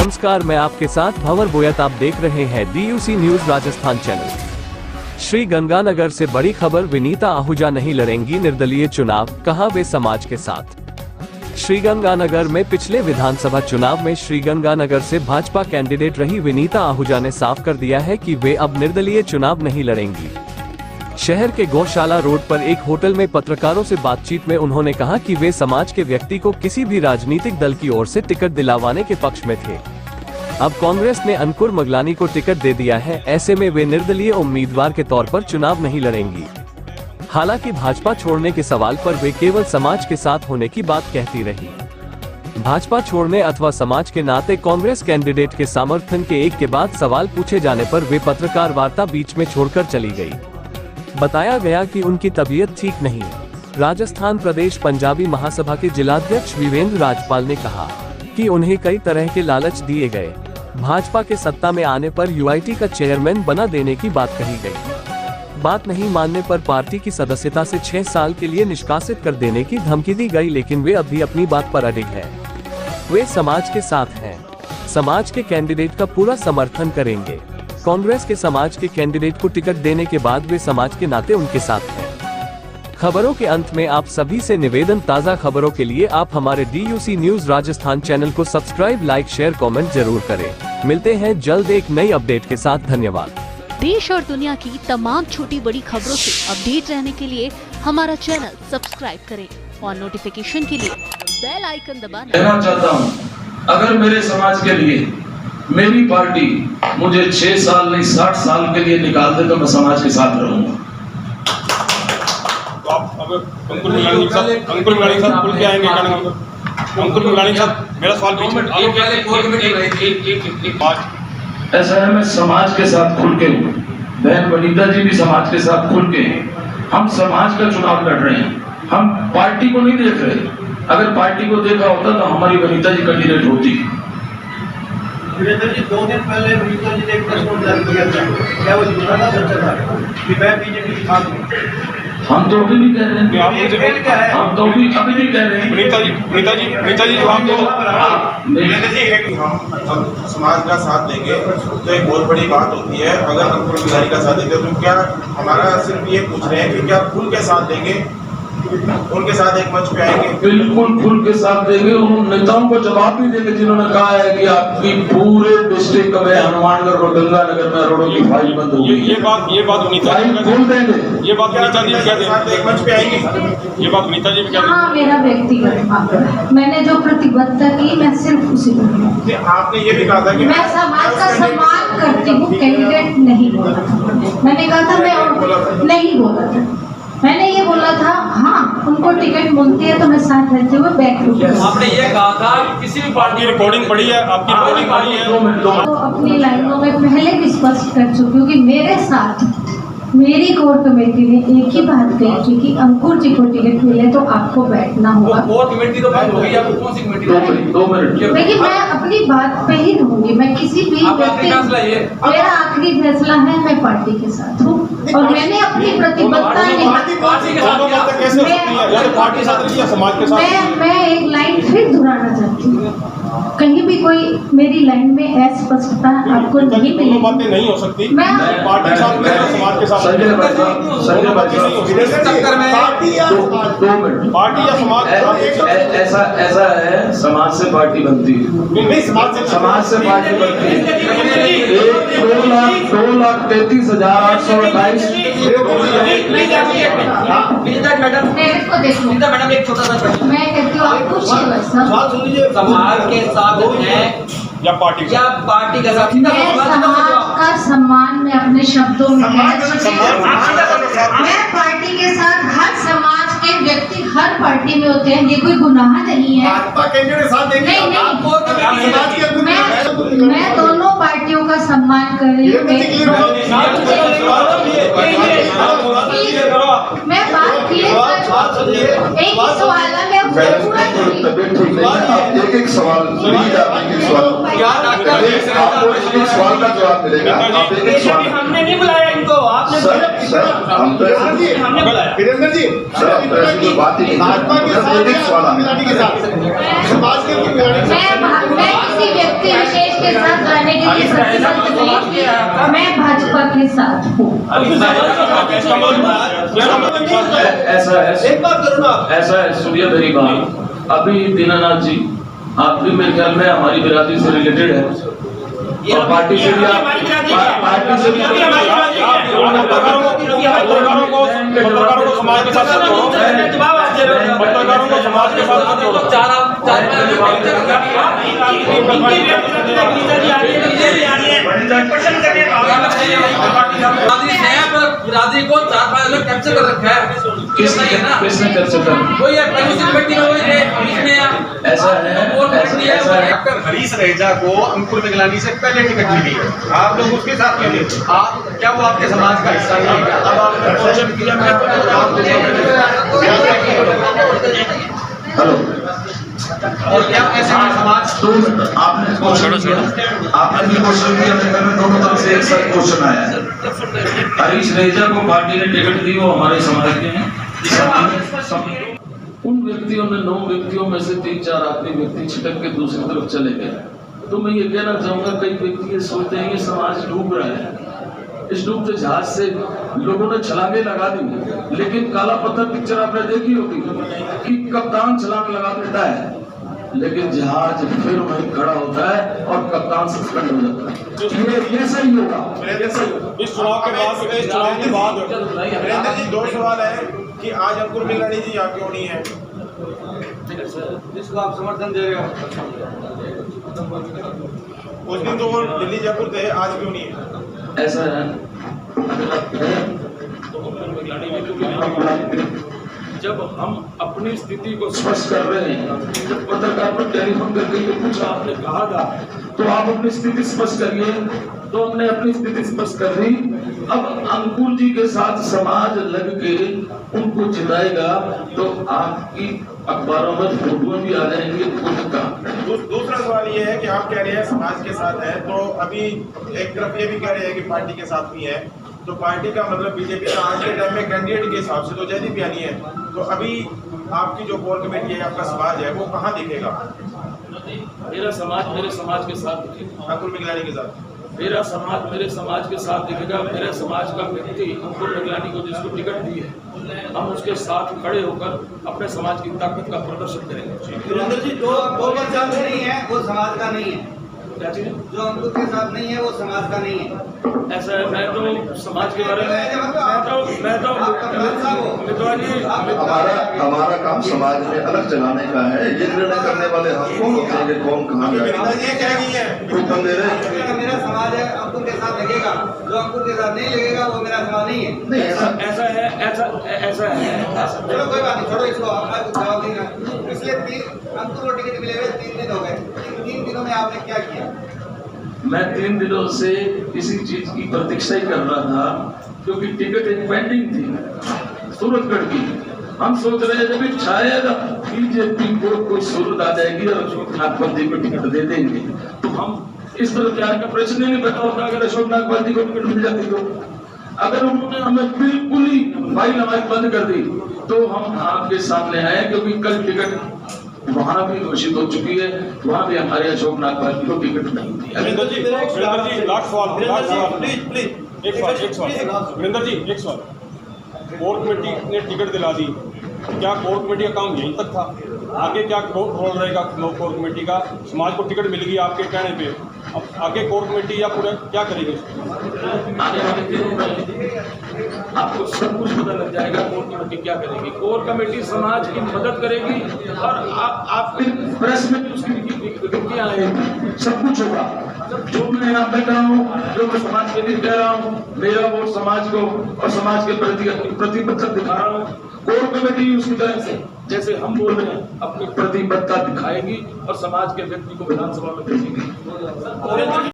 नमस्कार, मैं आपके साथ भंवर बोयत। आप देख रहे हैं DUC news Rajasthan channel. Shri Ganganagar से बड़ी खबर, विनीता आहूजा नहीं लड़ेंगी निर्दलीय चुनाव, कहा वे समाज के साथ। श्री गंगानगर में पिछले विधानसभा चुनाव में श्री गंगानगर से भाजपा कैंडिडेट रही विनीता आहूजा ने साफ कर दिया है कि वे अब निर्दलीय चुनाव नहीं लड़ेंगी। शहर के गौशाला रोड पर एक होटल में पत्रकारों से बातचीत में उन्होंने कहा कि वे समाज के व्यक्ति को किसी भी राजनीतिक दल की ओर से टिकट दिलावाने के पक्ष में थे। अब कांग्रेस ने अंकुर मगलानी को टिकट दे दिया है, ऐसे में वे निर्दलीय उम्मीदवार के तौर पर चुनाव नहीं लड़ेंगी। हालांकि भाजपा छोड़ने के सवाल पर वे केवल समाज के साथ होने की बात कहती रही। भाजपा छोड़ने अथवा समाज के नाते कांग्रेस कैंडिडेट के समर्थन के एक के बाद सवाल पूछे जाने पर वे पत्रकार वार्ता बीच में छोड़कर चली गई। बताया गया कि उनकी तबीयत ठीक नहीं है। राजस्थान प्रदेश पंजाबी महासभा के जिलाध्यक्ष विवेंद्र राजपाल ने कहा कि उन्हें कई तरह के लालच दिए गए। भाजपा के सत्ता में आने पर UIT का चेयरमैन बना देने की बात कही गई। बात नहीं मानने पर पार्टी की सदस्यता से 6 साल के लिए निष्कासित कर देने की धमकी दी गई, लेकिन वे अभी अपनी बात पर अडिग हैं। वे समाज के साथ हैं, समाज के कैंडिडेट का पूरा समर्थन करेंगे। कांग्रेस के समाज के कैंडिडेट को टिकट देने के बाद वे समाज के नाते उनके साथ हैं। खबरों के अंत में आप सभी से निवेदन, ताज़ा खबरों के लिए आप हमारे DUC न्यूज राजस्थान चैनल को सब्सक्राइब, लाइक, शेयर, कमेंट जरूर करें। मिलते हैं जल्द एक नई अपडेट के साथ। धन्यवाद। देश और दुनिया की तमाम छोटी बड़ी खबरों से अपडेट रहने के लिए हमारा चैनल सब्सक्राइब करें और नोटिफिकेशन के लिए बेल आइकन दबाना। कहना चाहता हूँ, अगर मेरे समाज के लिए मेरी पार्टी मुझे 6 साल नहीं 60 साल के लिए निकाल दे तो मैं समाज के साथ रहूंगा। तो आप अब अंकुर मगलानी साहब खुल के आएंगे। अंकुर मगलानी साहब, मेरा सवाल ऐसा है, मैं समाज के साथ खुल के हूँ। बहन वनीता जी भी समाज के साथ खुल के हैं। हम समाज का चुनाव लड़ रहे हैं, हम पार्टी को नहीं देख रहे। अगर पार्टी को देखा होता तो हमारी वनीता जी कैंडिडेट होती। वीरेंद्र जी, 2 दिन पहले वनीता जी ने एक प्रेस नोट किया था, क्या वो झूठा था सच्चा था कि मैं बीजेपी की साथ हूं? हम तो अभी भी कह रहे हैं, हम तो अभी भी कह रहे हैं। वनीता जी जो हम समाज का साथ देंगे तो एक बहुत बड़ी बात होती है। अगर अंकुर मगलानी का साथ देते तो क्या हमारा सिर्फ ये पूछ रहे हैं कि क्या खुल के साथ देंगे, उनके साथ एक मंच पे आएंगे? बिल्कुल खुल के साथ देंगे। उन नेताओं को जवाब भी देंगे जिन्होंने कहा है कि आपकी पूरे डिस्ट्रिक्ट में हनुमानगढ़ और गंगानगर में रोडों की फाइल बंद हो गई। ये बात वनीता जी खोल देंगे। ये बात वनीता जी क्या देंगे? एक मंच पे आएंगे। ये बात वनीता जी क्या देंगे? हाँ, मेरा व्यक्तिगत मामला है। मैंने जो प्रतिबद्धता की मैं सिर्फ उसी को। आपने ये भी कहा था कि मैं समाज का सम्मान करती हूँ, कैंडिडेट नहीं बोला था। मैंने कहा था मैं नहीं बोला था। मैंने ये बोला था हाँ, उनको टिकट मिलती है तो मैं साथ रहते हुए बैठ लूँगी। आपने ये कहा था कि किसी भी पार्टी की रिकॉर्डिंग पड़ी है, आपकी रिकॉर्डिंग पड़ी है। तो अपनी लाइनों में पहले भी स्पष्ट कर चुकी हूँ कि मेरे साथ मेरी कोर कमेटी ने एक ही बात कही थी कि अंकुर जी को टिकट मिले तो आपको बैठना होगा। कोर कमेटी तो बंद हो गई, आपको कौन सी कमेटी? 2 मिनट। लेकिन मैं अपनी बात पे ही रहूंगी। मैं किसी भी व्यक्ति, मेरा आखिरी फैसला है, मैं पार्टी के साथ हूँ और मैंने अपनी प्रतिबद्धता मैं एक लाइन फिर दोहराना चाहती हूँ। कहीं भी कोई मेरी लाइन में अस्पष्टता आपको नहीं मिलेगी। बातें नहीं हो सकती। मैं पार्टी के साथ में, समाज के साथ पार्टी या समाज ऐसा है, समाज से पार्टी बनती है। नहीं, समाज से पार्टी बनती है। 2,33,828। मैडम एक छोटा सा प्रश्न। मैं कहती हूँ आप पूछिए समाज के साथ है या पार्टी का साथ? मैं समाज का सम्मान में अपने शब्दों में मैं पार्टी के साथ, हर समाज के व्यक्ति हर पार्टी में होते हैं, ये कोई गुनाह नहीं है। नहीं, मैं दोनों पार्टियों का सम्मान कर रही हूँ। मैं बात एक ही सवाल है, मैं पूरा एक सवाल आपको एक सवाल का जवाब मिलेगा। आप एक सवाल। हमने नहीं बुलाया इनको, आपने सर हम तो हमने बुलाया। वीरेंद्र जी, सर अब तो ऐसी कोई बात ही नहीं। भाजपा के साथ एक सवाल मैं किसी व्यक्ति विशेष के साथ रहने के लिए प्रतिबद्ध नहीं। मैं भाजपा के साथ हूँ। ऐसा है, एक बात करो ना, ऐसा है, सुनिए मेरी बात। अभी दीनानाथ जी, आप भी मेरे ख्याल में हमारी बिरादरी से रिलेटेड है और पार्टी से भी पार्टी से भी पत्रकारों को समाज के साथ जोड़ो, पत्रकारों को समाज के साथ जोड़ो। बिरादरी को 4-5 लोग कैप्चर कर रखा है। किसने कैप्चर कर? वही है, पहले से कमेटी में वही थे। ऐसा है। डॉक्टर हरीश रहेजा को अंकुर मिगलानी से पहले टिकट मिली है, आप लोग उसके साथ क्यों नहीं? आप क्या वो आपके समाज का हिस्सा नहीं है? अब आपने क्वेश्चन किया, हेलो, और क्या ऐसे में समाज आपने क्वेश्चन किया, मेरे घर में दोनों तरफ से एक साथ क्वेश्चन आया है। हरीश रहेजा को पार्टी ने टिकट दी, वो हमारे समाज के हैं। उन व्यक्तियों ने 9 व्यक्तियों में से 3-4 आखिरी व्यक्ति छिटक के दूसरी तरफ चले गए। तो मैं ये कहना चाहूंगा, कई व्यक्ति ये सोचते हैं ये समाज डूब रहा है, इस डूबते जहाज से लोगों ने छलांगे लगा दी, लेकिन काला पत्थर पिक्चर आपने देखी होगी कि कप्तान छलांग लगा देता है लेकिन जहाज फिर वहीं खड़ा होता है और कप्तान सस्पेंड हो जाता है। ये सही होगा। इस चुनाव के बाद वीरेंद्र जी, 2 सवाल है कि आज अंकुर मिगलानी जी यहाँ क्यों नहीं है? जिसको आप समर्थन दे रहे हो, उस दिन तो वो दिल्ली जयपुर थे, आज क्यों नहीं है? ऐसा है, जब हम अपनी स्थिति को स्पष्ट कर रहे हैं, जब पत्रकार पर टेलीफोन करके ये पूछा, आपने कहा था तो आप अपनी स्थिति स्पष्ट करिए, तो हमने अपनी स्थिति स्पष्ट कर दी। अब अंकुर जी के साथ समाज लग के उनको जिताएगा तो आपकी अखबारों में फोटो भी आ जाएंगे। दूसरा सवाल ये है कि आप कह रहे हैं समाज के साथ है, तो अभी एक तरफ ये भी कह रहे हैं कि पार्टी के साथ भी है, तो पार्टी का मतलब बीजेपी का आज के टाइम में कैंडिडेट के हिसाब से तो जयदीप बयानी है, तो अभी आपकी जो कोर कमेटी है, आपका समाज है, वो कहाँ दिखेगा? मेरा समाज मेरे समाज के साथ दिखेगा, अंकुर मिगलानी के साथ। मेरा समाज मेरे समाज के साथ दिखेगा। मेरे समाज का व्यक्ति अंकुर मिगलानी को जिसको टिकट दी है, हम उसके साथ खड़े होकर अपने समाज की ताकत का प्रदर्शन करेंगे। वीरेंद्र जी, दो बात नहीं है, वो समाज का नहीं है। क्या चीज? जो अंकुर के साथ नहीं है वो समाज का नहीं है। ऐसा है, मैं तो समाज के बारे में हमारा काम समाज में अलग चलाने का है। ये निर्णय करने वाले हम कौन होते हैं कि कौन कहाँ मेरा समाज है, अंकुर के साथ लगेगा, जो अंकुर के साथ नहीं लगेगा वो मेरा समाज नहीं है। ऐसा है, ऐसा है। चलो कोई बात नहीं, छोड़ो इसको, आपका जवाब देगा। पिछले अंकुर को टिकट मिले हुए 3 दिन हो गए, 3 दिनों में आपने क्या किया? मैं 3 दिनों से किसी चीज की प्रतीक्षा ही कर रहा था, क्योंकि टिकट एक पेंडिंग थी सूरतगढ़ की। हम सोच रहे थे कि शायद बीजेपी को कोई सूरत आ जाएगी और अशोक नागवती को टिकट दे देंगे, तो हम इस तरह जाने का प्रश्न ही नहीं पैदा होता। अगर अशोक नागवती को टिकट मिल जाती तो, अगर उन्होंने हमें बिल्कुल ही फाइल हमारी बंद कर दी तो हम आपके सामने आए, क्योंकि कल टिकट वहाँ भी घोषित हो चुकी है, वहाँ भी हमारे अशोक नागवती को टिकट नहीं दी। वीरेंद्र जी, लास्ट सवाल, वीरेंद्र जी, एक सवाल। कोर कमेटी ने टिकट दिला दी, क्या कोर कमेटी का काम यहीं तक था? आगे क्या रोल रहेगा कोर कमेटी का? समाज को टिकट मिल गई आपके कहने पे, अब आगे कोर कमेटी या पूरे क्या करेगी? आने वाले दिनों में आपको सब कुछ पता लग जाएगा कोर कमेटी क्या करेगी। कोर कमेटी समाज की मदद करेगी और आप प्रेस में उसकी विज्ञप्तियां आएगी, सब कुछ होगा। जो मैं यहाँ बैठा हूँ, जो मैं समाज के लिए कह रहा हूँ, मेरा वोट समाज को और समाज के प्रति प्रतिबद्धता दिखा रहा हूँ। कोर कमेटी उसकी तरह से जैसे हम बोल रहे हैं अपनी प्रतिबद्धता दिखाएगी और समाज के व्यक्ति को विधानसभा में भेजेगी।